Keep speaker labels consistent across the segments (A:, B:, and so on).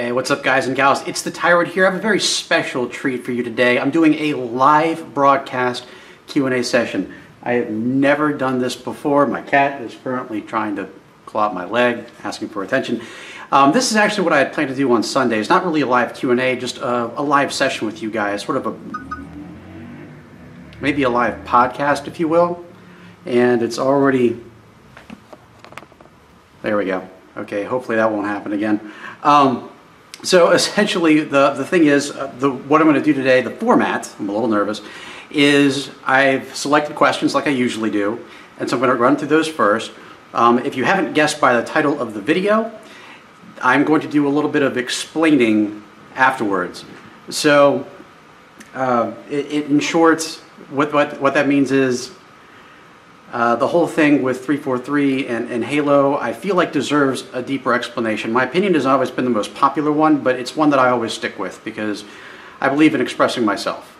A: Hey, what's up guys and gals? It's the Tyrant here. I have a very special treat for you today. I'm doing a live broadcast Q&A session. I have never done this before. My cat is currently trying to claw at my leg, asking for attention. This is actually what I had planned to do on Sunday. It's not really a live Q&A, just a live session with you guys, sort of maybe a live podcast, if you will. And it's already, there we go. Okay, hopefully that won't happen again. So essentially, the thing is, what I'm going to do today, the format, I'm a little nervous, is I've selected questions like I usually do, and so I'm going to run through those first. If you haven't guessed by the title of the video, I'm going to do a little bit of explaining afterwards. So, in short, what that means is, the whole thing with 343 and Halo, I feel like deserves a deeper explanation. My opinion has always been the most popular one, but it's one that I always stick with because I believe in expressing myself.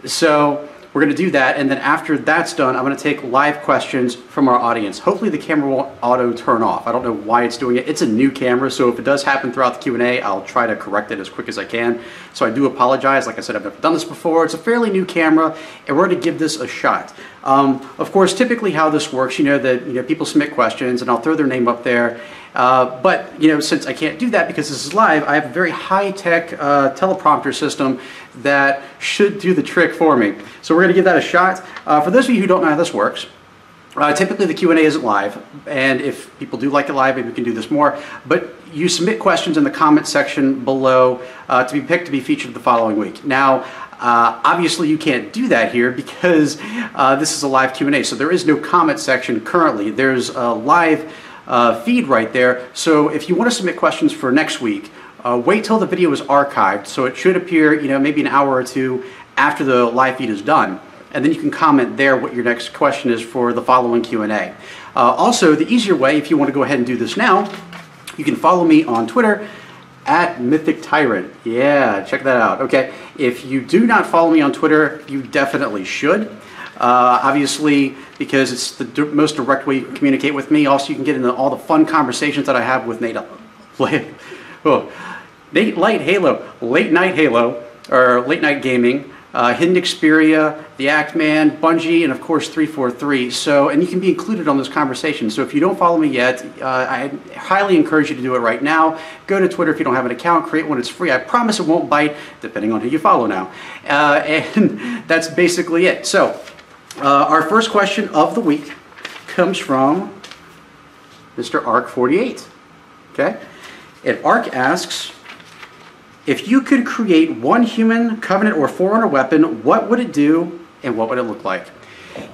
A: So we're going to do that, and then after that's done, I'm going to take live questions from our audience. Hopefully the camera won't auto turn off. I don't know why it's doing it. It's a new camera, so if it does happen throughout the Q&A, I'll try to correct it as quick as I can. So I do apologize. Like I said, I've never done this before. It's a fairly new camera, and we're going to give this a shot. Of course, typically how this works, that people submit questions, and I'll throw their name up there. But since I can't do that because this is live, I have a very high-tech teleprompter system that should do the trick for me. So we're going to give that a shot. For those of you who don't know how this works, typically the Q&A isn't live, and if people do like it live, maybe we can do this more. But you submit questions in the comment section below to be picked to be featured the following week. Now, obviously you can't do that here because this is a live Q&A, so there is no comment section currently. There's a live feed right there. So if you want to submit questions for next week, wait till the video is archived, so it should appear maybe an hour or two after the live feed is done, and then you can comment there what your next question is for the following Q&A. Also, the easier way, if you want to go ahead and do this now, you can follow me on Twitter at MythicTyrant. Yeah, check that out. Okay, if you do not follow me on Twitter, you definitely should. Obviously, because it's the most direct way you can communicate with me. Also, you can get into all the fun conversations that I have with Nate Light Halo, Late Night Halo, or Late Night Gaming, Hidden Xperia, The Act Man, Bungie, and of course 343. And you can be included on this conversation. So if you don't follow me yet, I highly encourage you to do it right now. Go to Twitter if you don't have an account, create one, it's free. I promise it won't bite, depending on who you follow now. And that's basically it. So our first question of the week comes from Mr. Arc48. Okay? And Arc asks, if you could create one human, Covenant, or Forerunner weapon, what would it do and what would it look like?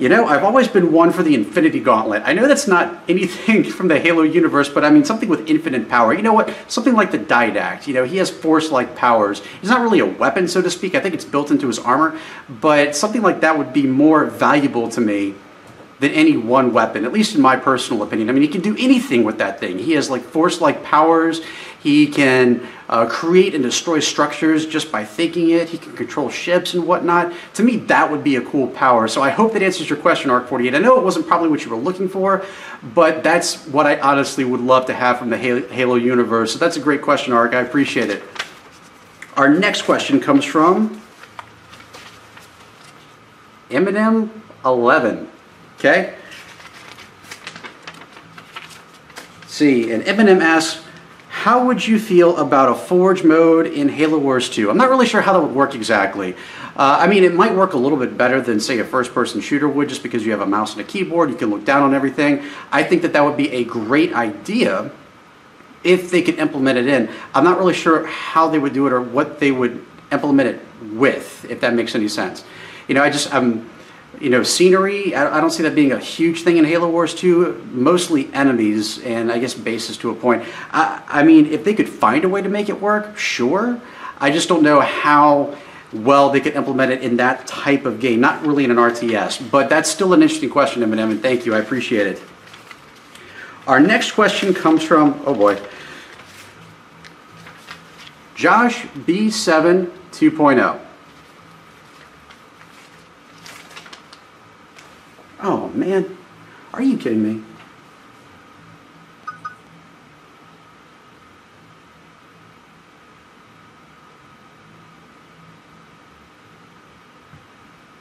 A: I've always been one for the Infinity Gauntlet. I know that's not anything from the Halo universe, but I mean something with infinite power. You know what? Something like the Didact. He has Force-like powers. He's not really a weapon, so to speak. I think it's built into his armor, but something like that would be more valuable to me than any one weapon, at least in my personal opinion. I mean, he can do anything with that thing. He has like Force-like powers. He can create and destroy structures just by thinking it. He can control ships and whatnot. To me, that would be a cool power. So I hope that answers your question, Arc48. I know it wasn't probably what you were looking for, but that's what I honestly would love to have from the Halo universe. So that's a great question, Arc. I appreciate it. Our next question comes from Eminem11. Okay? Let's see, and Eminem asks, how would you feel about a Forge mode in Halo Wars 2? I'm not really sure how that would work exactly. I mean, it might work a little bit better than, say, a first-person shooter would, just because you have a mouse and a keyboard, you can look down on everything. I think that that would be a great idea if they could implement it in. I'm not really sure how they would do it or what they would implement it with, if that makes any sense. Scenery, I don't see that being a huge thing in Halo Wars 2, mostly enemies and I guess bases to a point. I mean, if they could find a way to make it work, sure. I just don't know how well they could implement it in that type of game, not really in an RTS, but that's still an interesting question, Eminem, and thank you, I appreciate it. Our next question comes from, oh boy, Josh B7 2.0. Oh man, are you kidding me?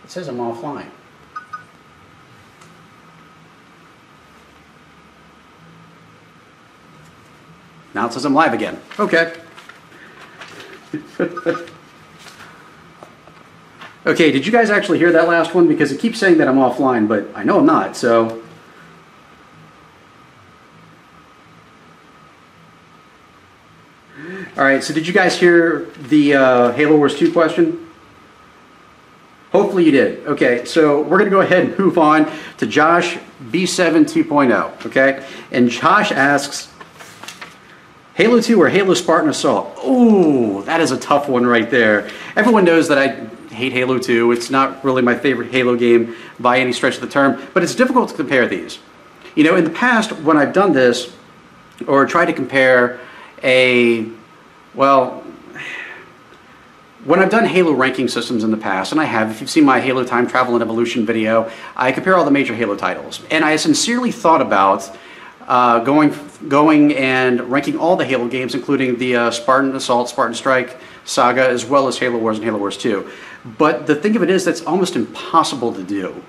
A: It says I'm offline. Now it says I'm live again. Okay. Okay, did you guys actually hear that last one? Because it keeps saying that I'm offline, but I know I'm not, so. All right, so did you guys hear the Halo Wars 2 question? Hopefully you did. Okay, so we're going to go ahead and move on to Josh B7 2.0, okay? And Josh asks, Halo 2 or Halo Spartan Assault? Ooh, that is a tough one right there. Everyone knows that I hate Halo 2. It's not really my favorite Halo game by any stretch of the term, but it's difficult to compare these. You know, in the past, when I've done this, or tried to compare when I've done Halo ranking systems in the past, and I have, if you've seen my Halo Time Travel and Evolution video, I compare all the major Halo titles. And I sincerely thought about going and ranking all the Halo games, including the Spartan Assault, Spartan Strike saga, as well as Halo Wars and Halo Wars 2. But the thing of it is, that's almost impossible to do.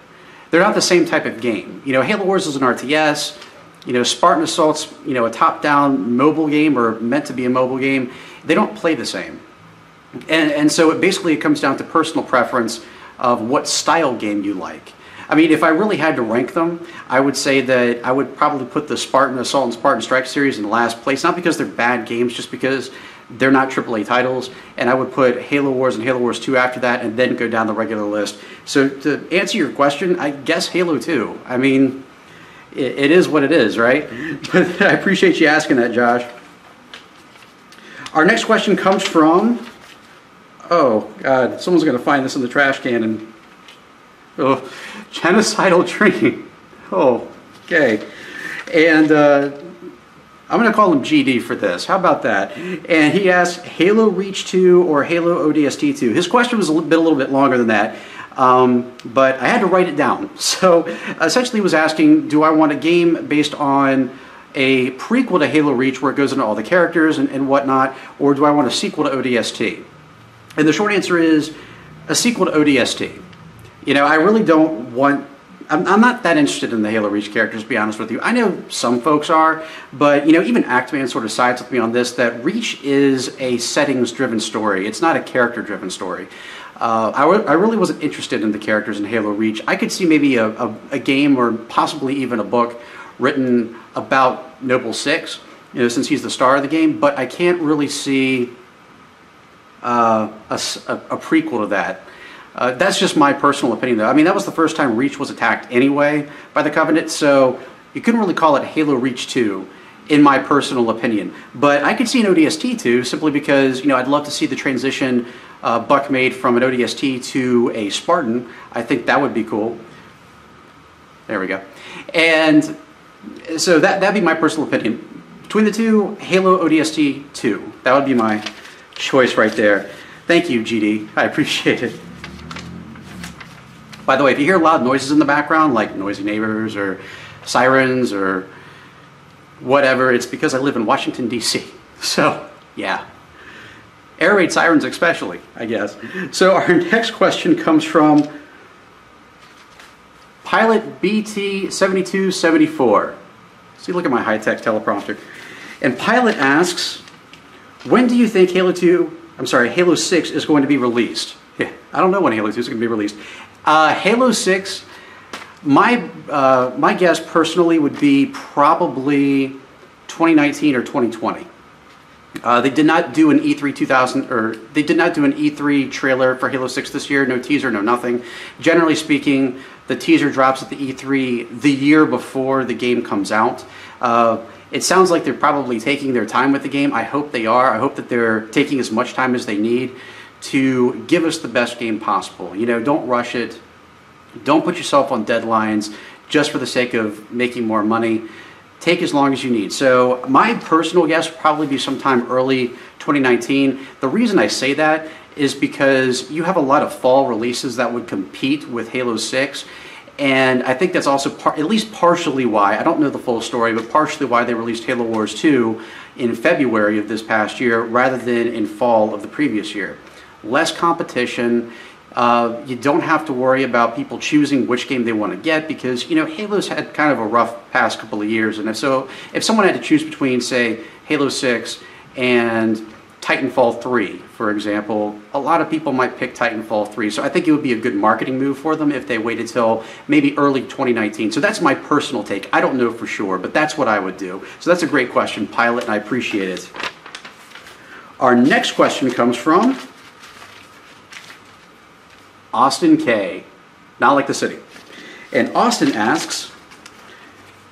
A: They're not the same type of game. You know, Halo Wars is an RTS. You know, Spartan Assault's, you know, a top-down mobile game, or meant to be a mobile game. They don't play the same. And so it comes down to personal preference of what style game you like. I mean, if I really had to rank them, I would say that I would probably put the Spartan Assault and Spartan Strike series in last place, not because they're bad games, just because they're not AAA titles. And I would put Halo Wars and Halo Wars 2 after that, and then go down the regular list. So to answer your question, I guess Halo 2. I mean, it is what it is, right? But I appreciate you asking that, Josh. Our next question comes from, oh God, someone's going to find this in the trash can and, oh, genocidal dream. Oh, okay. And I'm going to call him GD for this. How about that? And he asked, Halo Reach 2 or Halo ODST 2? His question was a little bit longer than that. But I had to write it down. So essentially he was asking, do I want a game based on a prequel to Halo Reach where it goes into all the characters and whatnot, or do I want a sequel to ODST? And the short answer is a sequel to ODST. You know, I really don't want, I'm not that interested in the Halo Reach characters, to be honest with you. I know some folks are, but you know, even Actman sort of sides with me on this, that Reach is a settings-driven story. It's not a character-driven story. I really wasn't interested in the characters in Halo Reach. I could see maybe a game or possibly even a book written about Noble Six, you know, since he's the star of the game, but I can't really see a prequel to that. That's just my personal opinion, though. I mean, that was the first time Reach was attacked anyway by the Covenant, so you couldn't really call it Halo Reach 2, in my personal opinion. But I could see an ODST 2, simply because, you know, I'd love to see the transition Buck made from an ODST to a Spartan. I think that would be cool. There we go. And so that'd be my personal opinion. Between the two, Halo ODST 2. That would be my choice right there. Thank you, GD. I appreciate it. By the way, if you hear loud noises in the background, like noisy neighbors or sirens or whatever, it's because I live in Washington, D.C. So, yeah. Air raid sirens especially, I guess. So our next question comes from Pilot BT7274. See, look at my high-tech teleprompter. And Pilot asks, when do you think Halo 6 is going to be released? Yeah, I don't know when Halo 2 is going to be released. Halo 6, my guess personally would be probably 2019 or 2020. They did not do an they did not do an E3 trailer for Halo 6 this year. No teaser, no nothing. Generally speaking, the teaser drops at the E3 the year before the game comes out. It sounds like they're probably taking their time with the game. I hope they are. I hope that they're taking as much time as they need to give us the best game possible. You know, don't rush it. Don't put yourself on deadlines just for the sake of making more money. Take as long as you need. So my personal guess would probably be sometime early 2019. The reason I say that is because you have a lot of fall releases that would compete with Halo 6. And I think that's also at least partially why, I don't know the full story, but partially why they released Halo Wars 2 in February of this past year rather than in fall of the previous year. Less competition, You don't have to worry about people choosing which game they want to get because, you know, Halo's had kind of a rough past couple of years. And if someone had to choose between, say, Halo 6 and Titanfall 3, for example, a lot of people might pick Titanfall 3. So I think it would be a good marketing move for them if they waited till maybe early 2019. So that's my personal take. I don't know for sure, but that's what I would do. So that's a great question, Pilot, and I appreciate it. Our next question comes from Austin K, not like the city. And Austin asks,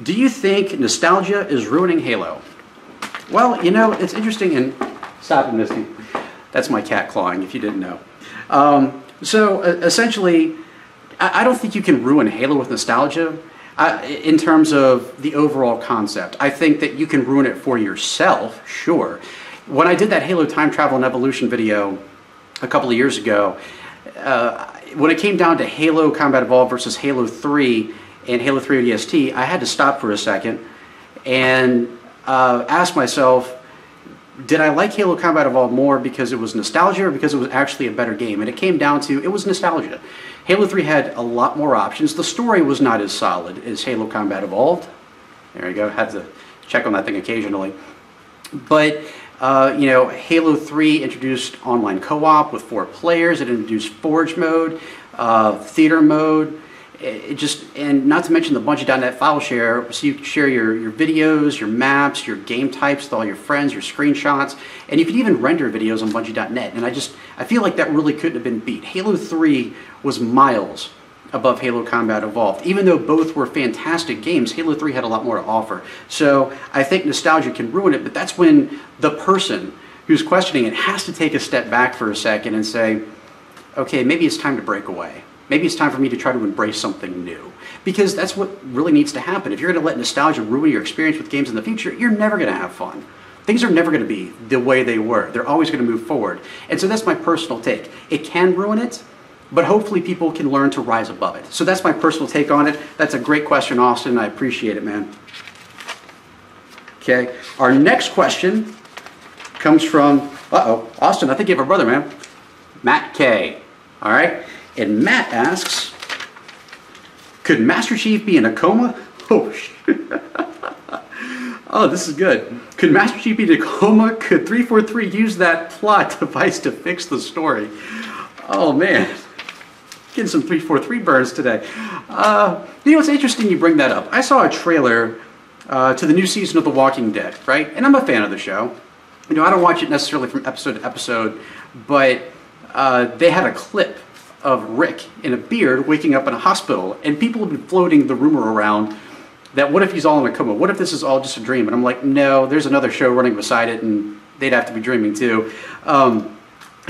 A: do you think nostalgia is ruining Halo? Well, you know, it's interesting, and stop it, Misty. That's my cat clawing, if you didn't know. Essentially, I don't think you can ruin Halo with nostalgia in terms of the overall concept. I think that you can ruin it for yourself, sure. When I did that Halo Time Travel and Evolution video a couple of years ago, when it came down to Halo Combat Evolved versus Halo 3 and Halo 3 ODST, I had to stop for a second and ask myself, did I like Halo Combat Evolved more because it was nostalgia or because it was actually a better game? And it came down to, it was nostalgia. Halo 3 had a lot more options. The story was not as solid as Halo Combat Evolved. There you go, had to check on that thing occasionally. But you know, Halo 3 introduced online co-op with 4 players. It introduced Forge mode, theater mode, and not to mention the Bungie.net file share, so you could share your videos, your maps, your game types with all your friends, your screenshots, and you could even render videos on Bungie.net. And I feel like that really couldn't have been beat. Halo 3 was miles above Halo Combat Evolved. Even though both were fantastic games, Halo 3 had a lot more to offer. So I think nostalgia can ruin it, but that's when the person who's questioning it has to take a step back for a second and say, okay, maybe it's time to break away. Maybe it's time for me to try to embrace something new. Because that's what really needs to happen. If you're going to let nostalgia ruin your experience with games in the future, you're never going to have fun. Things are never going to be the way they were. They're always going to move forward. And so that's my personal take. It can ruin it, but hopefully people can learn to rise above it. So that's my personal take on it. That's a great question, Austin. I appreciate it, man. Okay, our next question comes from, Austin, I think you have a brother, man. Matt K. All right, and Matt asks, could Master Chief be in a coma? Oh, shit. Oh, this is good. Could Master Chief be in a coma? Could 343 use that plot device to fix the story? Oh, man. Getting some 343 burns today. You know, it's interesting you bring that up. I saw a trailer to the new season of The Walking Dead, right? And I'm a fan of the show. You know, I don't watch it necessarily from episode to episode, but they had a clip of Rick in a beard waking up in a hospital, and people have been floating the rumor around that what if he's all in a coma? What if this is all just a dream? And I'm like, no, there's another show running beside it, and they'd have to be dreaming too. And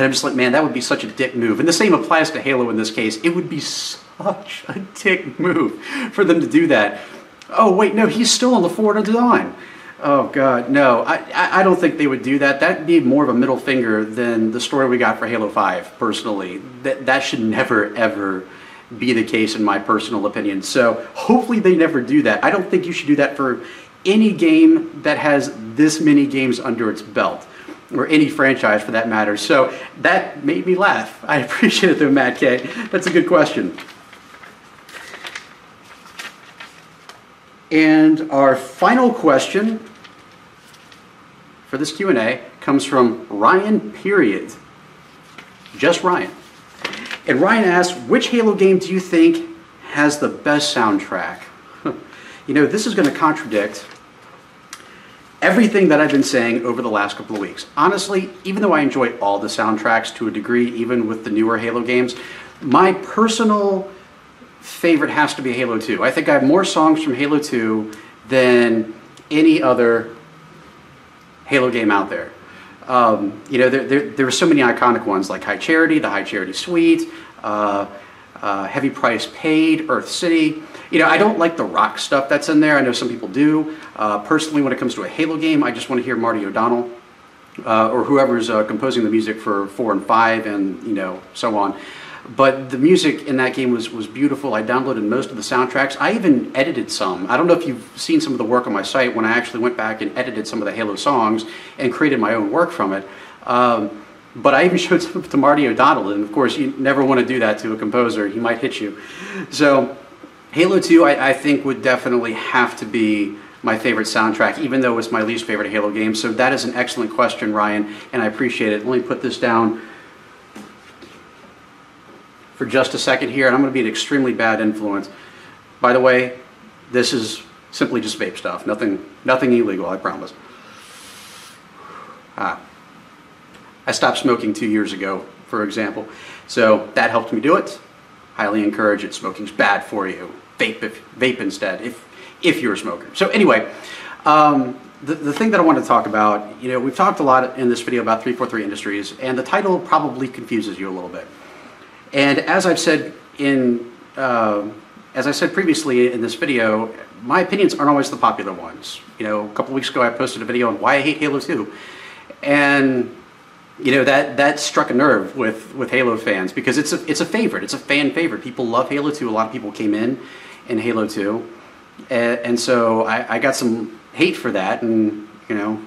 A: I'm just like, man, that would be such a dick move. And the same applies to Halo in this case. It would be such a dick move for them to do that. Oh, wait, no, he's still on the Florida Dawn. Oh, God, no. I don't think they would do that. That'd be more of a middle finger than the story we got for Halo 5, personally. That should never, ever be the case, in my personal opinion. So hopefully they never do that. I don't think you should do that for any game that has this many games under its belt, or any franchise for that matter. So that made me laugh. I appreciate it though, Matt K. That's a good question. And our final question for this Q&A comes from Ryan Period. Just Ryan. And Ryan asks, which Halo game do you think has the best soundtrack? You know, this is going to contradict everything that I've been saying over the last couple of weeks. Honestly, even though I enjoy all the soundtracks to a degree, even with the newer Halo games, my personal favorite has to be Halo 2. I think I have more songs from Halo 2 than any other Halo game out there. You know, there were so many iconic ones like High Charity, the High Charity Suite, Heavy Price Paid, Earth City. You know, I don't like the rock stuff that's in there. I know some people do. Personally, when it comes to a Halo game, I just want to hear Marty O'Donnell or whoever's composing the music for 4 and 5 and, you know, so on. But the music in that game was beautiful. I downloaded most of the soundtracks. I even edited some. I don't know if you've seen some of the work on my site when I actually went back and edited some of the Halo songs and created my own work from it. But I even showed some of it to Marty O'Donnell, and of course you never want to do that to a composer. He might hit you. So Halo 2 I think would definitely have to be my favorite soundtrack, even though it's my least favorite Halo game. So that is an excellent question, Ryan, and I appreciate it. Let me put this down for just a second here, and I'm going to be an extremely bad influence. By the way, this is simply just vape stuff. Nothing illegal, I promise. I stopped smoking 2 years ago, for example, so that helped me do it. Highly encourage it. Smoking's bad for you. Vape instead, if you're a smoker. So anyway, the thing that I want to talk about, we've talked a lot in this video about 343 Industries, and the title probably confuses you a little bit. And as I've said previously in this video, my opinions aren't always the popular ones. A couple weeks ago I posted a video on why I hate Halo 2, and that struck a nerve with Halo fans, because it's a favorite. It's a fan favorite. People love Halo 2. A lot of people came in Halo 2, and so I got some hate for that. And you're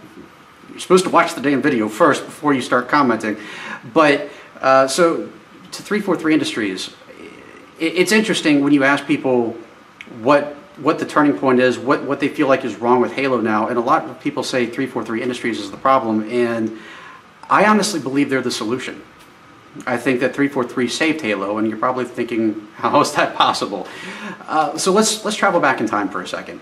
A: supposed to watch the damn video first before you start commenting. But so to 343 Industries, it's interesting when you ask people what the turning point is, what they feel like is wrong with Halo now, and a lot of people say 343 Industries is the problem, and I honestly believe they're the solution. I think that 343 saved Halo, and you're probably thinking, how is that possible? So let's travel back in time for a second.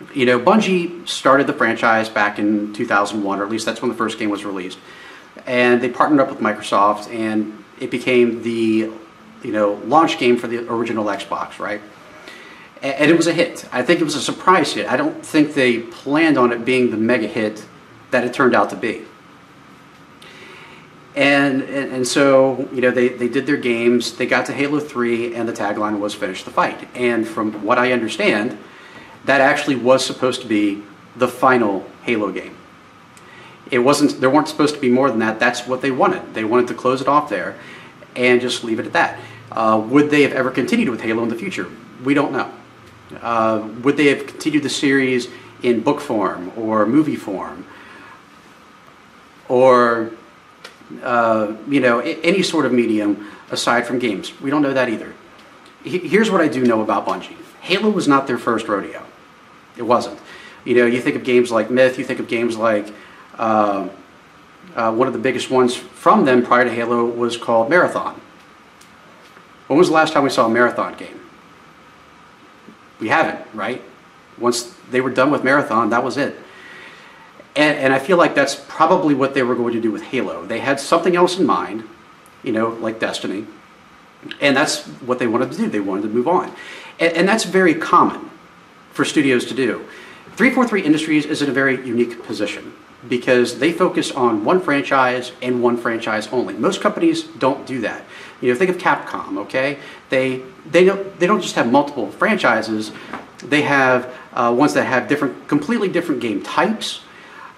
A: Bungie started the franchise back in 2001, or at least that's when the first game was released, and they partnered up with Microsoft, and it became the launch game for the original Xbox, right? And it was a hit. I think it was a surprise hit. I don't think they planned on it being the mega hit that it turned out to be. And so they did their games. They got to Halo 3, and the tagline was "Finish the fight." And from what I understand, that actually was supposed to be the final Halo game. It wasn't. There weren't supposed to be more than that. That's what they wanted. They wanted to close it off there, and just leave it at that. Would they have ever continued with Halo in the future? We don't know. Would they have continued the series in book form or movie form, or any sort of medium aside from games? We don't know that either. Here's what I do know about Bungie. Halo was not their first rodeo. It wasn't. You think of games like Myth, you think of games like one of the biggest ones from them prior to Halo was called Marathon. When was the last time we saw a Marathon game? We haven't, right? Once they were done with Marathon, that was it. And I feel like that's probably what they were going to do with Halo. They had something else in mind, like Destiny, and that's what they wanted to do. They wanted to move on. And that's very common for studios to do. 343 Industries is in a very unique position because they focus on one franchise and one franchise only. Most companies don't do that. Think of Capcom, okay? They don't just have multiple franchises. They have ones that have completely different game types,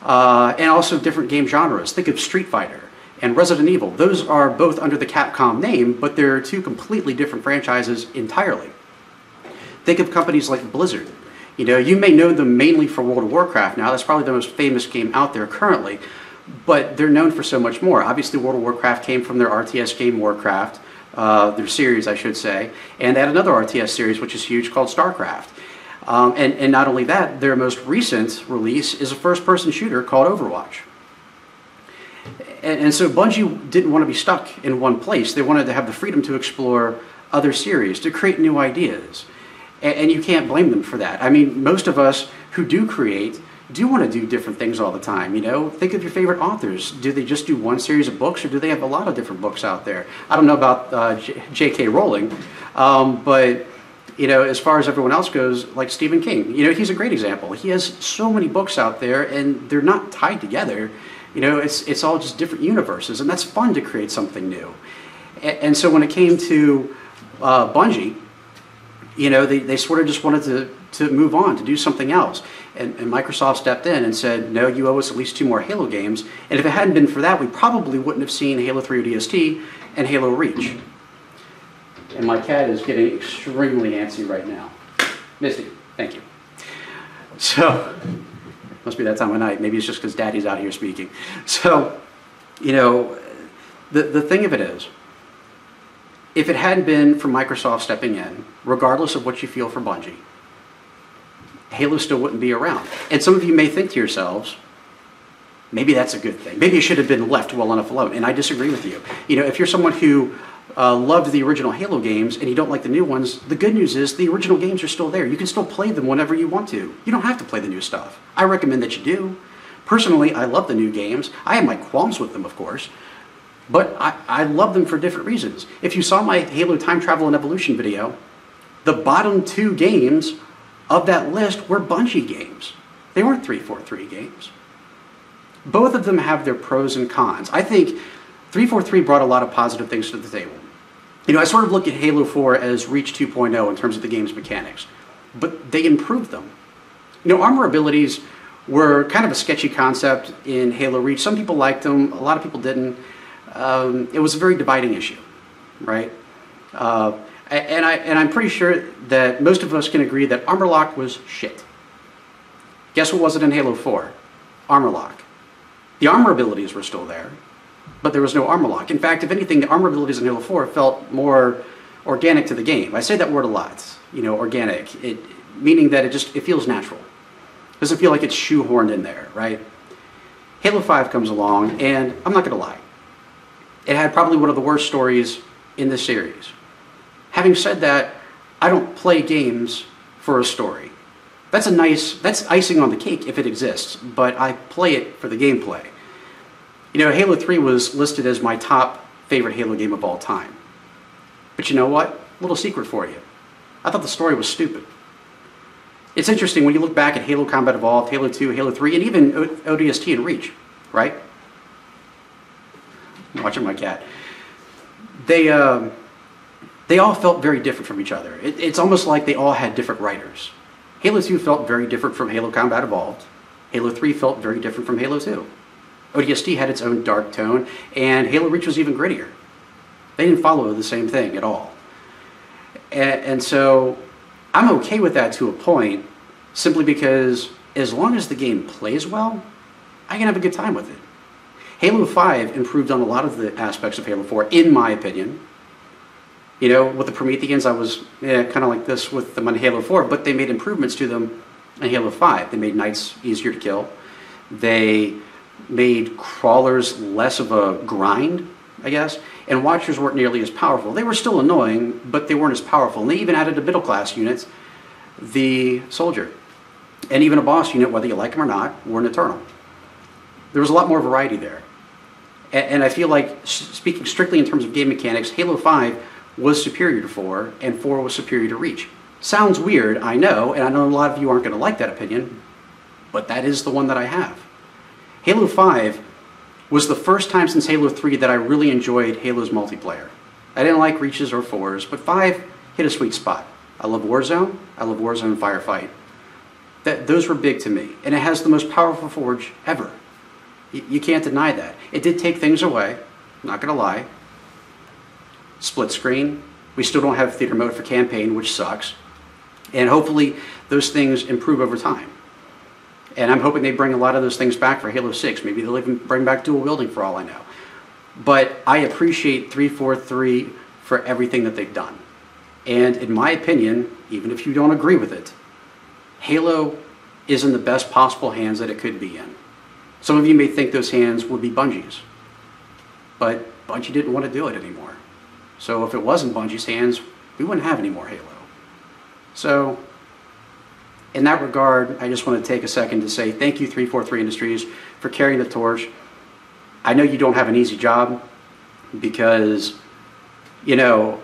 A: and also different game genres. Think of Street Fighter and Resident Evil. Those are both under the Capcom name, but they're two completely different franchises entirely. Think of companies like Blizzard. You may know them mainly for World of Warcraft now. That's probably the most famous game out there currently, but they're known for so much more. Obviously, World of Warcraft came from their RTS game Warcraft, their series, I should say, and they had another RTS series, which is huge, called StarCraft. And not only that, their most recent release is a first-person shooter called Overwatch. And so Bungie didn't want to be stuck in one place. They wanted to have the freedom to explore other series, to create new ideas. And you can't blame them for that. I mean, most of us who do create do want to do different things all the time. Think of your favorite authors. Do they just do one series of books, or do they have a lot of different books out there? I don't know about J.K. Rowling, but as far as everyone else goes, like Stephen King, he's a great example. He has so many books out there, and they're not tied together. It's all just different universes, and that's fun to create something new. And so when it came to Bungie, they sort of just wanted to move on, to do something else. And Microsoft stepped in and said, no, you owe us at least 2 more Halo games. And if it hadn't been for that, we probably wouldn't have seen Halo 3 ODST and Halo Reach. And my cat is getting extremely antsy right now. Misty, thank you. So, must be that time of night. Maybe it's just because Daddy's out here speaking. So, The thing of it is, if it hadn't been for Microsoft stepping in, regardless of what you feel for Bungie, Halo still wouldn't be around. And some of you may think to yourselves, maybe that's a good thing. Maybe it should have been left well enough alone. And I disagree with you. You know, if you're someone who loved the original Halo games and you don't like the new ones, the good news is the original games are still there. You can still play them whenever you want to. You don't have to play the new stuff. I recommend that you do. Personally, I love the new games. I have my qualms with them, of course. But I love them for different reasons. If you saw my Halo Time Travel and Evolution video, the bottom 2 games of that list were Bungie games. They weren't 343 games. Both of them have their pros and cons. I think 343 brought a lot of positive things to the table. You know, I sort of look at Halo 4 as Reach 2.0 in terms of the game's mechanics, but they improved them. You know, armor abilities were kind of a sketchy concept in Halo Reach. Some people liked them, a lot of people didn't. It was a very dividing issue, right? And I'm pretty sure that most of us can agree that armor lock was shit. Guess what wasn't in Halo 4? Armor lock. The armor abilities were still there, but there was no armor lock. In fact, if anything, the armor abilities in Halo 4 felt more organic to the game. I say that word a lot, you know, organic, meaning that it feels natural. It doesn't feel like it's shoehorned in there, right? Halo 5 comes along, and I'm not going to lie. It had probably one of the worst stories in this series. Having said that, I don't play games for a story. That's icing on the cake if it exists, but I play it for the gameplay. You know, Halo 3 was listed as my top favorite Halo game of all time. But you know what? Little secret for you. I thought the story was stupid. It's interesting when you look back at Halo Combat Evolved, Halo 2, Halo 3, and even ODST and Reach, right? I'm watching my cat. They all felt very different from each other. It's almost like they all had different writers. Halo 2 felt very different from Halo Combat Evolved. Halo 3 felt very different from Halo 2. ODST had its own dark tone, and Halo Reach was even grittier. They didn't follow the same thing at all. And so I'm okay with that to a point, simply because as long as the game plays well, I can have a good time with it. Halo 5 improved on a lot of the aspects of Halo 4, in my opinion. You know, with the Prometheans, I was kind of like this with them on Halo 4, but they made improvements to them in Halo 5. They made Knights easier to kill. They made Crawlers less of a grind, I guess, and Watchers weren't nearly as powerful. They were still annoying, but they weren't as powerful. And they even added a middle-class unit, the Soldier, and even a boss unit, whether you like them or not, were an Eternal. There was a lot more variety there. And I feel like, speaking strictly in terms of game mechanics, Halo 5 was superior to 4, and 4 was superior to Reach. Sounds weird, I know, and I know a lot of you aren't going to like that opinion, but that is the one that I have. Halo 5 was the first time since Halo 3 that I really enjoyed Halo's multiplayer. I didn't like Reach's or 4's, but 5 hit a sweet spot. I love Warzone. I love Warzone Firefight. Those were big to me, and it has the most powerful Forge ever. You can't deny that. It did take things away, not going to lie. Split screen. We still don't have theater mode for campaign, which sucks. And hopefully those things improve over time. And I'm hoping they bring a lot of those things back for Halo 6. Maybe they'll even bring back dual wielding for all I know. But I appreciate 343 for everything that they've done. And in my opinion, even if you don't agree with it, Halo is in the best possible hands that it could be in. Some of you may think those hands would be Bungie's. But Bungie didn't want to do it anymore. So if it wasn't Bungie's hands, we wouldn't have any more Halo. So in that regard, I just want to take a second to say thank you, 343 Industries, for carrying the torch. I know you don't have an easy job because, you know,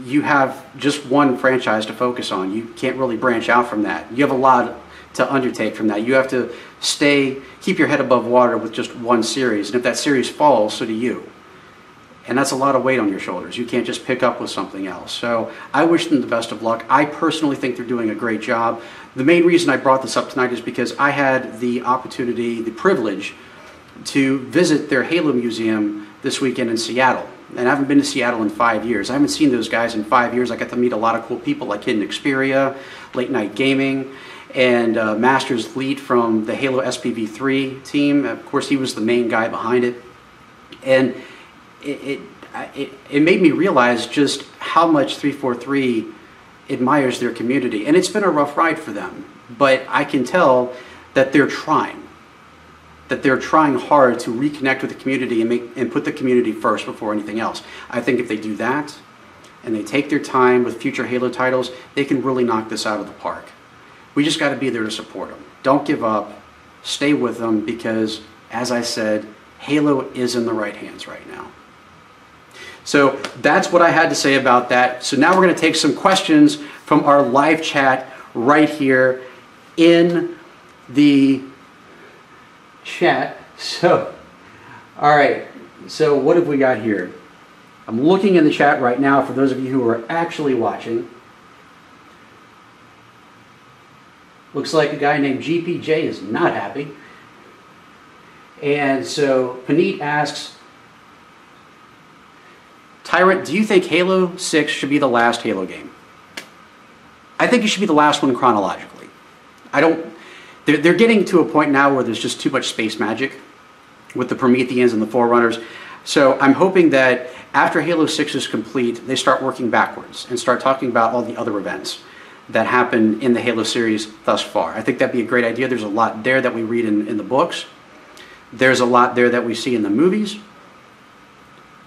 A: you have just one franchise to focus on. You can't really branch out from that. You have a lot to undertake from that. You have to keep your head above water with just one series. And if that series falls, so do you. And that's a lot of weight on your shoulders. You can't just pick up with something else. So I wish them the best of luck. I personally think they're doing a great job. The main reason I brought this up tonight is because I had the opportunity, the privilege, to visit their Halo Museum this weekend in Seattle. And I haven't been to Seattle in 5 years. I haven't seen those guys in 5 years. I got to meet a lot of cool people like Hidden Xperia, Late Night Gaming, and Masters Lead from the Halo SPV3 team. Of course, he was the main guy behind it. And it made me realize just how much 343 admires their community. And it's been a rough ride for them, but I can tell that they're trying. That they're trying hard to reconnect with the community and put the community first before anything else. I think if they do that, and they take their time with future Halo titles, they can really knock this out of the park. We just got to be there to support them. Don't give up. Stay with them because, as I said, Halo is in the right hands right now. So that's what I had to say about that. So now we're going to take some questions from our live chat right here in the chat. So, all right. So what have we got here? I'm looking in the chat right now for those of you who are actually watching. Looks like a guy named GPJ is not happy. And so Paneet asks, Tyrant, do you think Halo 6 should be the last Halo game? I think it should be the last one chronologically. They're getting to a point now where there's just too much space magic with the Prometheans and the Forerunners. So I'm hoping that after Halo 6 is complete, they start working backwards and start talking about all the other events that happen in the Halo series thus far. I think that'd be a great idea. There's a lot there that we read in the books. There's a lot there that we see in the movies.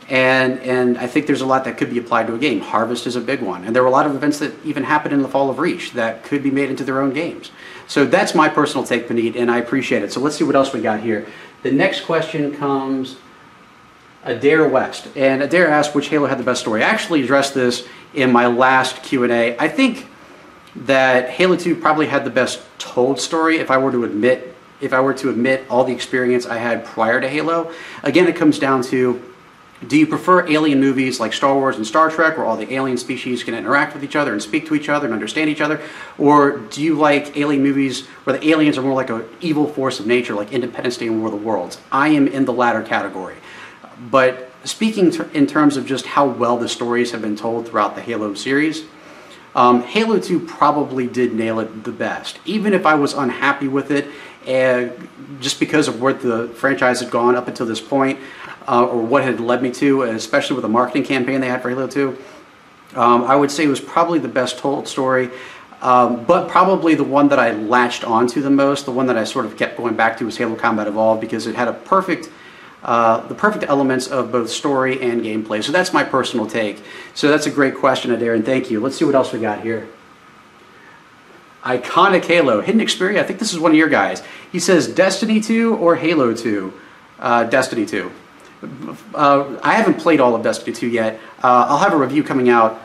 A: And I think there's a lot that could be applied to a game. Harvest is a big one. And there were a lot of events that even happened in the Fall of Reach that could be made into their own games. So that's my personal take, Paneet, and I appreciate it. So let's see what else we got here. The next question comes Adair West. And Adair asked which Halo had the best story. I actually addressed this in my last Q&A. I think that Halo 2 probably had the best told story if I were to admit all the experience I had prior to Halo. Again, it comes down to, do you prefer alien movies like Star Wars and Star Trek, where all the alien species can interact with each other and speak to each other and understand each other? Or do you like alien movies where the aliens are more like an evil force of nature, like Independence Day and War of the Worlds? I am in the latter category. But speaking in terms of just how well the stories have been told throughout the Halo series, Halo 2 probably did nail it the best. Even if I was unhappy with it, just because of where the franchise had gone up until this point, or what had led me to, especially with the marketing campaign they had for Halo 2, I would say it was probably the best told story, but probably the one that I latched onto the most, the one that I sort of kept going back to was Halo Combat Evolved, because it had the perfect elements of both story and gameplay. So that's my personal take. So that's a great question, Adair, and thank you. Let's see what else we got here. Iconic Halo, Hidden Xperia, I think this is one of your guys. He says Destiny 2 or Halo 2? Destiny 2. I haven't played all of Destiny 2 yet. I'll have a review coming out.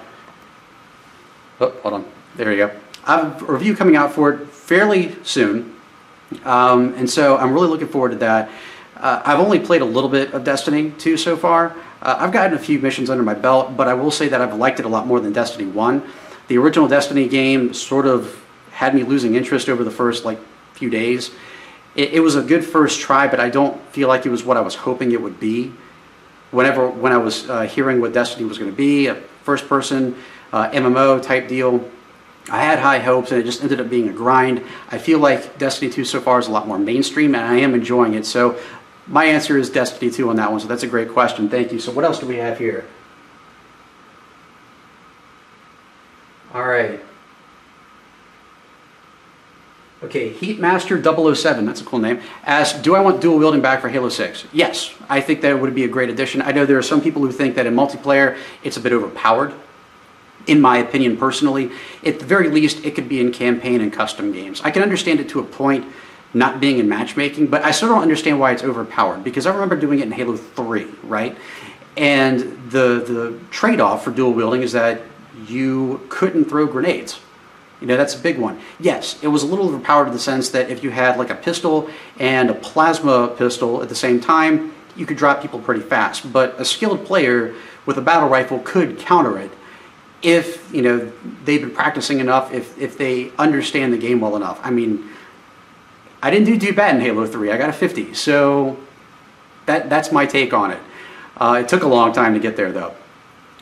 A: Oh, hold on. There you go. I have a review coming out for it fairly soon. And so I'm really looking forward to that. I've only played a little bit of Destiny 2 so far. I've gotten a few missions under my belt, but I will say that I've liked it a lot more than Destiny 1. The original Destiny game sort of had me losing interest over the first few days. It was a good first try, but I don't feel like it was what I was hoping it would be. When I was hearing what Destiny was going to be, a first-person MMO type deal, I had high hopes, and it just ended up being a grind. I feel like Destiny 2 so far is a lot more mainstream, and I am enjoying it. So my answer is Destiny 2 on that one, so that's a great question. Thank you. So what else do we have here? All right. Okay, Heatmaster 007, that's a cool name, asks, do I want dual wielding back for Halo 6? Yes, I think that would be a great addition. I know there are some people who think that in multiplayer it's a bit overpowered. In my opinion, personally, at the very least, it could be in campaign and custom games. I can understand it to a point, not being in matchmaking, but I still don't understand why it's overpowered, because I remember doing it in Halo 3, right? And the trade-off for dual wielding is that you couldn't throw grenades. You know, that's a big one. Yes, it was a little overpowered in the sense that if you had a pistol and a plasma pistol at the same time, you could drop people pretty fast. But a skilled player with a battle rifle could counter it if, they've been practicing enough, if they understand the game well enough. I mean, I didn't do too bad in Halo 3. I got a 50, so that's my take on it. It took a long time to get there, though.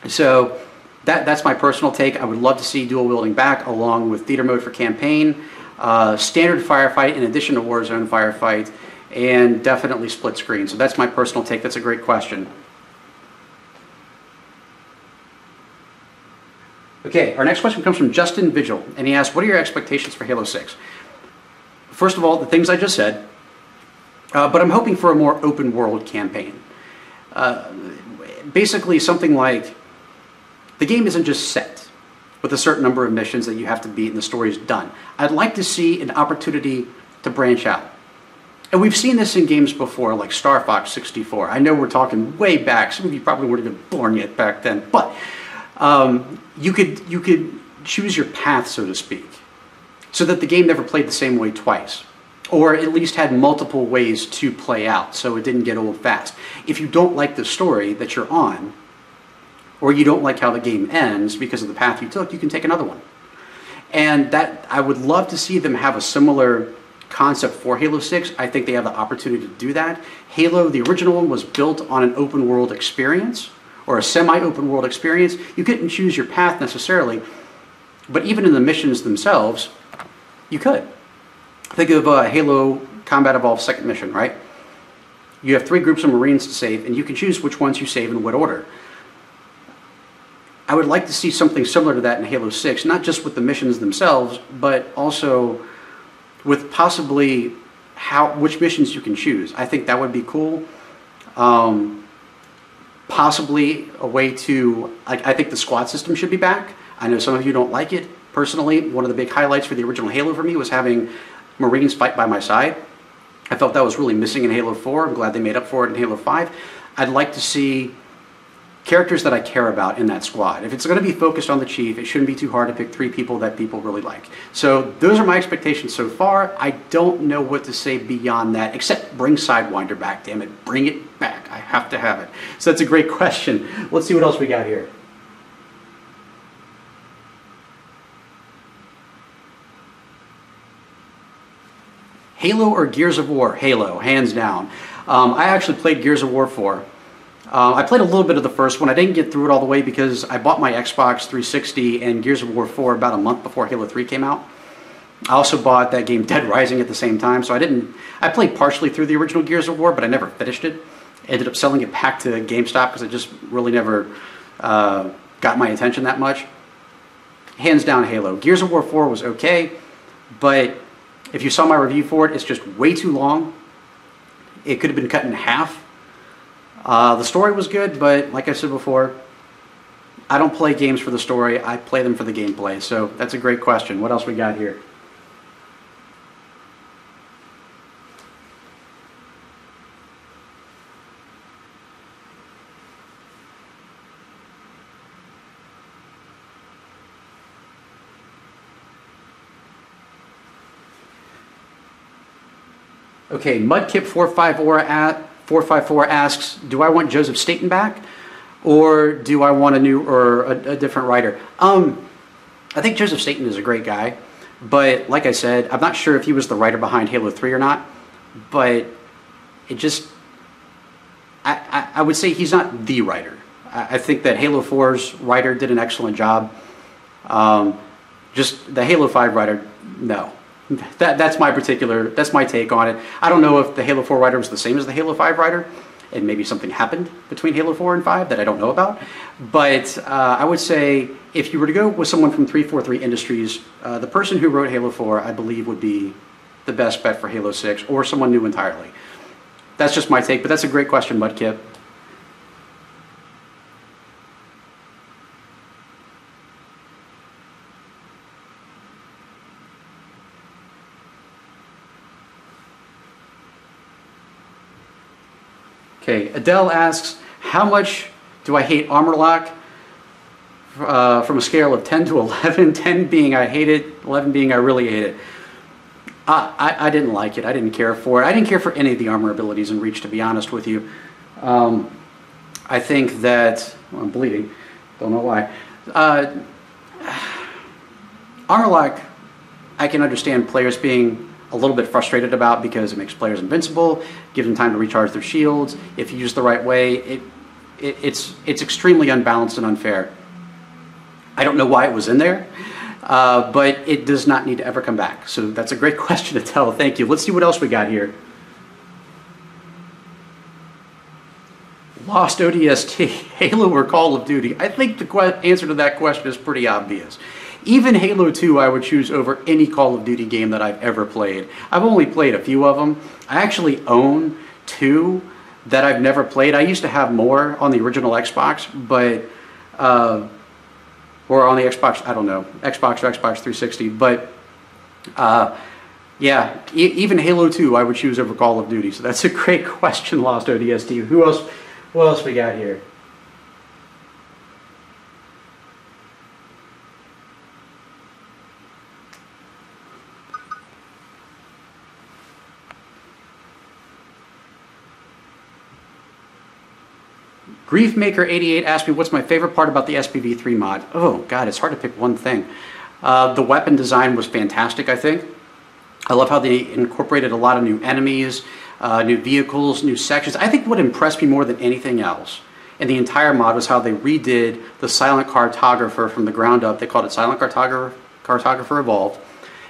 A: So that's my personal take. I would love to see dual wielding back, along with theater mode for campaign, standard firefight in addition to Warzone firefight, and definitely split screen. So that's my personal take. That's a great question. Okay, our next question comes from Justin Vigil, and he asks, what are your expectations for Halo 6? First of all, the things I just said, but I'm hoping for a more open world campaign. Basically something like, the game isn't just set with a certain number of missions that you have to beat and the story's done. I'd like to see an opportunity to branch out. And we've seen this in games before, like Star Fox 64. I know we're talking way back. Some of you probably weren't even born yet back then. But you could choose your path, so to speak, so that the game never played the same way twice. Or at least had multiple ways to play out, so it didn't get old fast. If you don't like the story that you're on, or you don't like how the game ends because of the path you took, you can take another one. And that, I would love to see them have a similar concept for Halo 6. I think they have the opportunity to do that. Halo, the original one, was built on an open world experience, or a semi-open world experience. You couldn't choose your path necessarily, but even in the missions themselves, you could. Think of Halo Combat Evolved second mission, right? You have 3 groups of Marines to save, and you can choose which ones you save in what order. I would like to see something similar to that in Halo 6, not just with the missions themselves, but also with possibly which missions you can choose. I think that would be cool. Possibly a way to, I think the squad system should be back. I know some of you don't like it. Personally, one of the big highlights for the original Halo for me was having Marines fight by my side. I felt that was really missing in Halo 4. I'm glad they made up for it in Halo 5. I'd like to see characters that I care about in that squad. If it's going to be focused on the Chief, it shouldn't be too hard to pick 3 people that people really like. So those are my expectations so far. I don't know what to say beyond that, except bring Sidewinder back, damn it. Bring it back. I have to have it. So that's a great question. Let's see what else we got here. Halo or Gears of War? Halo, hands down. I actually played Gears of War 4. I played a little bit of the first one. I didn't get through it all the way because I bought my Xbox 360 and Gears of War 4 about a month before Halo 3 came out. I also bought that game Dead Rising at the same time, so I played partially through the original Gears of War, but I never finished it. Ended up selling it back to GameStop because it just really never got my attention that much. Hands down, Halo. Gears of War 4 was okay, but if you saw my review for it, it's just way too long. It could have been cut in half. The story was good, but like I said before, I don't play games for the story. I play them for the gameplay. So that's a great question. What else we got here? Okay, Mudkip454 asks, do I want Joseph Staten back, or do I want a different writer? I think Joseph Staten is a great guy, but like I said, I'm not sure if he was the writer behind Halo 3 or not, but it just, I would say he's not the writer. I think that Halo 4's writer did an excellent job. Just the Halo 5 writer, no. That's my take on it. I don't know if the Halo 4 writer was the same as the Halo 5 writer, and maybe something happened between Halo 4 and 5 that I don't know about. But I would say if you were to go with someone from 343 Industries, the person who wrote Halo 4, I believe, would be the best bet for Halo 6, or someone new entirely. That's just my take, but that's a great question, Mudkip. Okay, Adele asks, how much do I hate Armor Lock? From a scale of 10 to 11, 10 being I hate it, 11 being I really hate it. I didn't like it. I didn't care for it. I didn't care for any of the armor abilities in Reach, to be honest with you. I think that, well, I'm bleeding, don't know why. Armor Lock, I can understand players being a little bit frustrated about because it makes players invincible, gives them time to recharge their shields. If you use the right way, it's extremely unbalanced and unfair. I don't know why it was in there, but it does not need to ever come back. So that's a great question to tell. Thank you. Let's see what else we got here. Lost ODST, Halo or Call of Duty? I think the answer to that question is pretty obvious. Even Halo 2 I would choose over any Call of Duty game that I've ever played. I've only played a few of them. I actually own 2 that I've never played. I used to have more on the original Xbox, but or on the Xbox, I don't know, Xbox or Xbox 360, but yeah, even Halo 2 I would choose over Call of Duty. So that's a great question, Lost ODST. Who else? What else we got here? Griefmaker88 asked me what's my favorite part about the SPV3 mod. Oh god, it's hard to pick one thing. The weapon design was fantastic, I think. I love how they incorporated a lot of new enemies, new vehicles, new sections. I think what impressed me more than anything else in the entire mod was how they redid the Silent Cartographer from the ground up. They called it Silent Cartographer Evolved.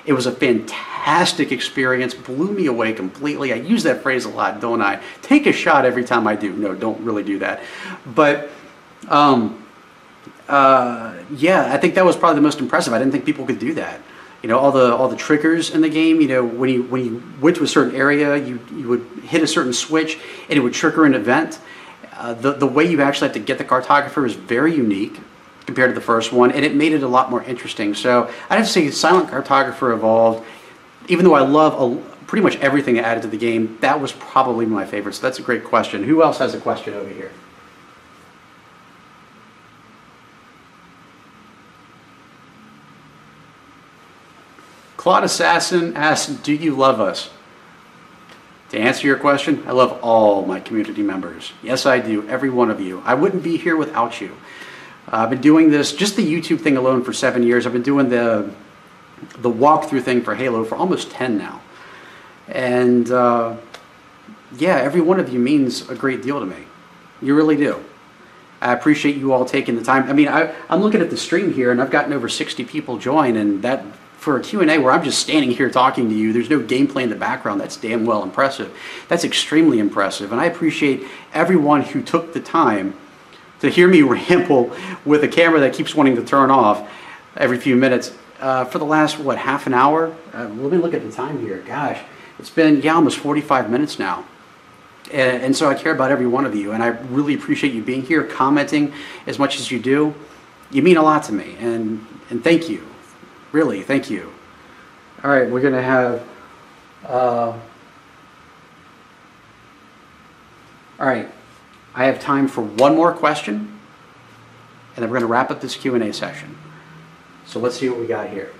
A: It was a fantastic experience, blew me away completely. I use that phrase a lot, don't I? Take a shot every time I do. No, don't really do that. But yeah, I think that was probably the most impressive. I didn't think people could do that. You know, all the triggers in the game. You know, when you went to a certain area, you would hit a certain switch, and it would trigger an event. The way you actually have to get the cartographer is very unique compared to the first one, and it made it a lot more interesting. So I'd have to say Silent Cartographer Evolved, even though I love pretty much everything added to the game, that was probably my favorite. So that's a great question. Who else has a question over here? Claude Assassin asks, do you love us? To answer your question, I love all my community members. Yes, I do, every one of you. I wouldn't be here without you. I've been doing this, just the YouTube thing alone, for 7 years. I've been doing the walkthrough thing for Halo for almost 10 now. And yeah, every one of you means a great deal to me. You really do. I appreciate you all taking the time. I mean, I'm looking at the stream here, and I've gotten over 60 people join, and that, for a Q&A where I'm just standing here talking to you, there's no gameplay in the background, that's damn well impressive. That's extremely impressive, and I appreciate everyone who took the time to hear me ramble with a camera that keeps wanting to turn off every few minutes for the last, what, half an hour? Let me look at the time here. Gosh, it's been, yeah, almost 45 minutes now. And so I care about every one of you, and I really appreciate you being here, commenting as much as you do. You mean a lot to me, and thank you. Really, thank you. All right, we're going to have... all right, I have time for one more question, and then we're going to wrap up this Q&A session. So let's see what we got here.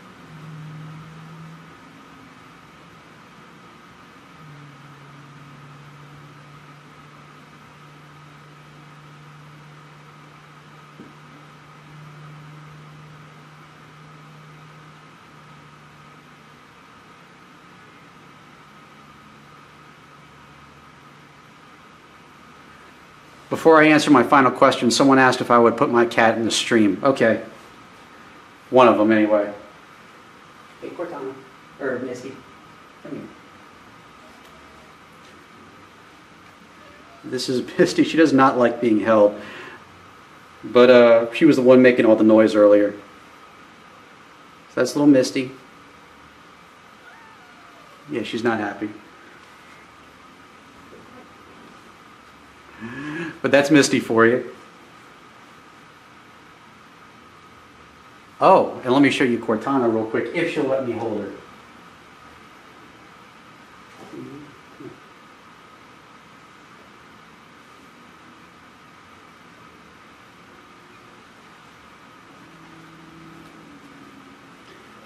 A: Before I answer my final question, someone asked if I would put my cat in the stream. Okay. One of them, anyway. Hey, Cortana. Or Misty. Come here. This is Misty. She does not like being held. But she was the one making all the noise earlier. So that's little Misty. Yeah, she's not happy. But that's Misty for you. Oh, and let me show you Cortana real quick, if she'll let me hold her.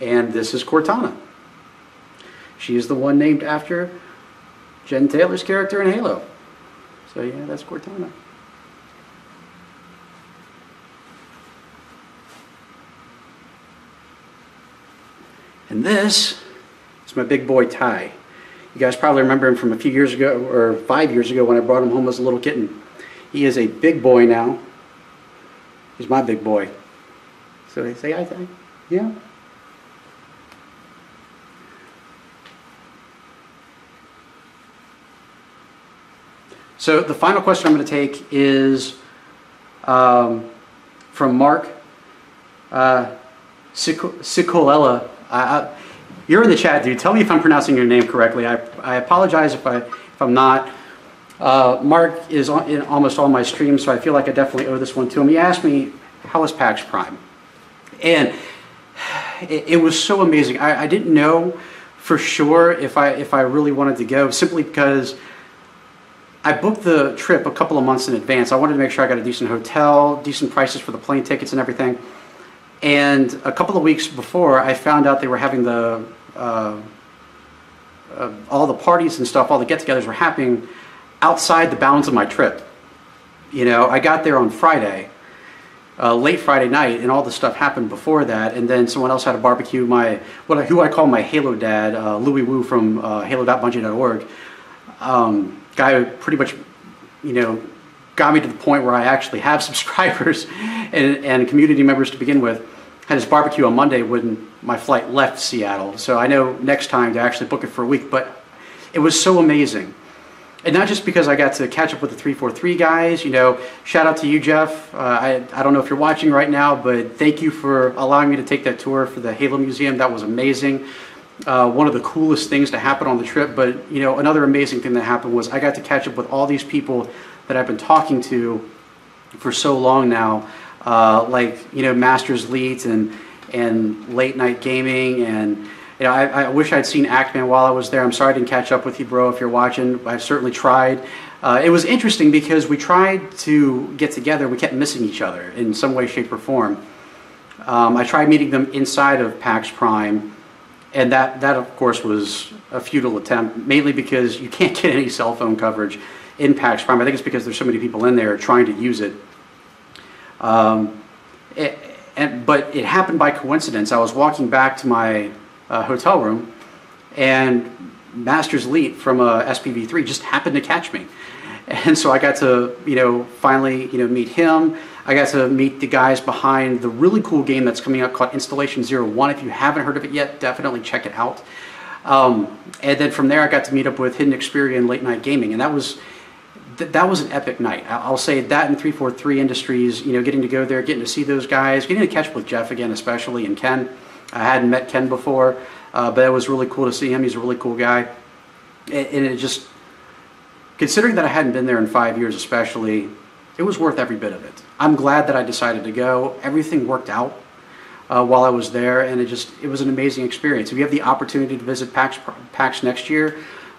A: And this is Cortana. She is the one named after Jen Taylor's character in Halo. So yeah, that's Cortana. And this is my big boy Ty. You guys probably remember him from a few years ago, or 5 years ago, when I brought him home as a little kitten. He is a big boy now. He's my big boy. So they say hi, Ty. Yeah. So the final question I'm going to take is from Mark Sicolella. You're in the chat, dude. Tell me if I'm pronouncing your name correctly. I apologize if I'm not. Mark is in almost all my streams, so I feel like I definitely owe this one to him. He asked me, how was PAX Prime? And it was so amazing. I didn't know for sure if I really wanted to go, simply because I booked the trip a couple of months in advance. I wanted to make sure I got a decent hotel, decent prices for the plane tickets and everything. And a couple of weeks before, I found out they were having the all the parties and stuff, all the get-togethers were happening outside the bounds of my trip. You know, I got there on Friday, late Friday night, and all the stuff happened before that. And then someone else had a barbecue. Who I call my Halo dad, Louis Wu from Halo.bungie.org. Guy who pretty much, you know, got me to the point where I actually have subscribers and community members to begin with. Had his barbecue on Monday when my flight left Seattle. So I know next time to actually book it for a week, but it was so amazing. And not just because I got to catch up with the 343 guys, you know, shout out to you, Jeff. I don't know if you're watching right now, but thank you for allowing me to take that tour for the Halo Museum. That was amazing. One of the coolest things to happen on the trip, but you know, another amazing thing that happened was I got to catch up with all these people that I've been talking to for so long now, like, you know, Masters Leet and Late Night Gaming, and you know, I wish I'd seen Actman while I was there. I'm sorry I didn't catch up with you, bro, if you're watching. I've certainly tried. It was interesting because we tried to get together, we kept missing each other in some way, shape, or form. I tried meeting them inside of PAX Prime, and that of course was a futile attempt, mainly because you can't get any cell phone coverage in PAX Prime. I think it's because there's so many people in there trying to use it. But it happened by coincidence. I was walking back to my hotel room, and Masters Leet from SPV3 just happened to catch me. And so I got to, you know, finally, you know, meet him. I got to meet the guys behind the really cool game that's coming out called Installation 01. If you haven't heard of it yet, definitely check it out. And then from there, I got to meet up with Hidden Xperia and Late Night Gaming, and that was an epic night. I'll say that in 343 Industries, you know, getting to go there, getting to see those guys, getting to catch up with Jeff again, especially, and Ken. I hadn't met Ken before, but it was really cool to see him. He's a really cool guy. And it just, considering that I hadn't been there in 5 years especially, it was worth every bit of it. I'm glad that I decided to go. Everything worked out while I was there, and it was an amazing experience. If you have the opportunity to visit PAX next year,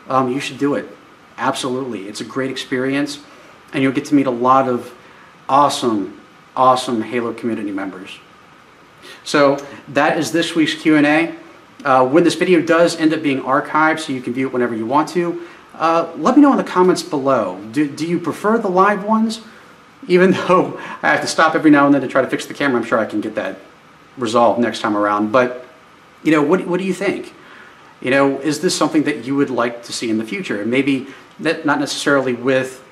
A: you should do it. Absolutely. It's a great experience, and you'll get to meet a lot of awesome, awesome Halo community members. So that is this week's Q&A. When this video does end up being archived, so you can view it whenever you want to, let me know in the comments below. Do you prefer the live ones? Even though I have to stop every now and then to try to fix the camera, I'm sure I can get that resolved next time around. But, you know, what do you think? You know, is this something that you would like to see in the future? And maybe not necessarily with,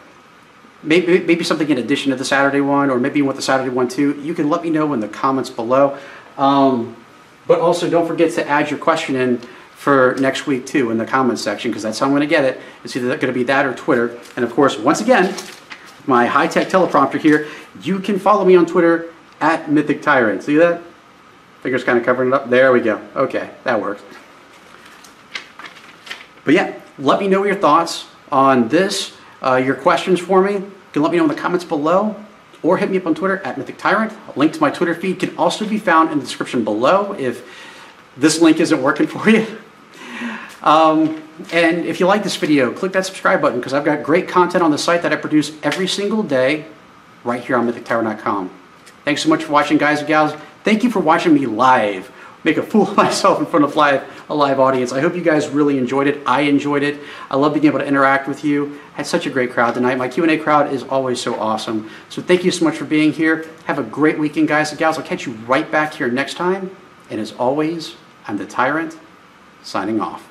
A: maybe something in addition to the Saturday one, or maybe you want the Saturday one too. You can let me know in the comments below. But also don't forget to add your question in for next week too in the comments section, because that's how I'm going to get it. It's either going to be that or Twitter. And of course, once again, my high-tech teleprompter here, you can follow me on Twitter at MythicTyrant. See that? Finger's kind of covering it up. There we go. Okay, that works. But yeah, let me know your thoughts on this, your questions for me. You can let me know in the comments below, or hit me up on Twitter at MythicTyrant. A link to my Twitter feed can also be found in the description below if this link isn't working for you. And if you like this video, click that subscribe button, because I've got great content on the site that I produce every single day right here on MythicTyrant.com. Thanks so much for watching, guys and gals. Thank you for watching me live. Make a fool of myself in front of a live audience. I hope you guys really enjoyed it. I enjoyed it. I love being able to interact with you. I had such a great crowd tonight. My Q&A crowd is always so awesome. So thank you so much for being here. Have a great weekend, guys and gals. I'll catch you right back here next time. And as always, I'm the Tyrant, signing off.